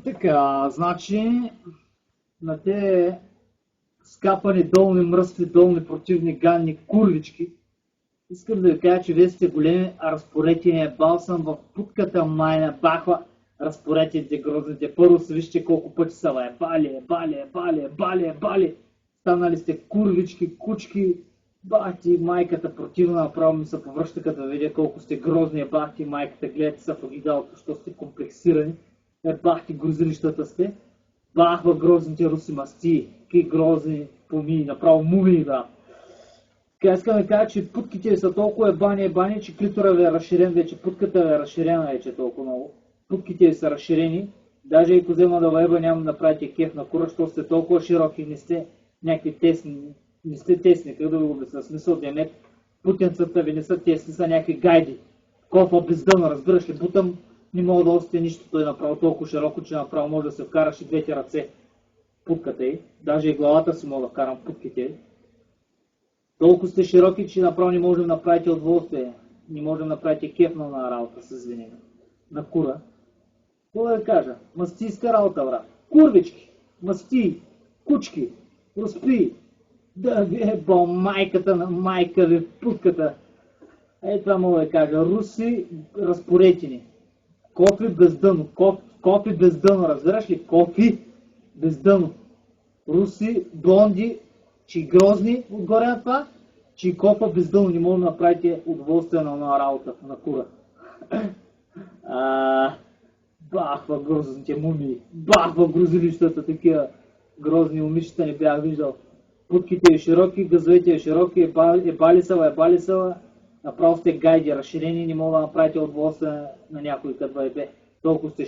Така, значи, на те скапани долни мръсни, долни противни ганни курвички, искам да ви кажа, че вие сте големи, а разпоретения балсам в путката майна бахва разпоретите грозните. Първо се вижте колко пъти са бали. Станали сте курвички, кучки, бахти майката противна, направо ми се повръща като видя колко сте грозни, бахти майката, гледате са в огидалото, що сте комплексирани, бахти грузилищата сте, бахва грозните руси масти, какви грозни помии, направо мумии, да. Така искам да кажа, че путките ви са толкова ебани, че клитора ви е разширен вече, путката ви е разширена вече толкова много. Путките ви са разширени, даже и ако взема да ваеба няма да направите кеф на кура, защото сте толкова широки, не сте някакви тесни, не сте тесни, как да ви го обясня, смисъл демет, путенцата ви не са тесни, са някакви гайди. Кофа без дъно, разбираш ли, бутам не мога да остане нищо, той е направо толкова широко, че направо може да се вкараш и двете ръце путката й, даже и главата си мога да вкарам путките й. Толкова сте широки, че направо не можем да направите удоволствие, не можем да направите кефна на работа с извинение. На кура. Какво да кажа? Мастийска работа, брат. Курвички, масти, кучки, разпи, да ви е бо майката на майка ви, путката. Ей това мога да кажа. Руси разпоретени. Кофи без дъно. Кофи без дъно, разбираш ли? Кофи без дъно. Руси, блонди, че грозни отгоре на това, че кофа без дъно не може да направите удоволствие на работа, на кура. Бахва грозните мумии, бахва грузилищата, такива грозни момичета не бях виждал. Путките е широки, газовете е широки, ебали са, направо сте гайди, разширени, не мога да направите удоволствие на някой като толкова сте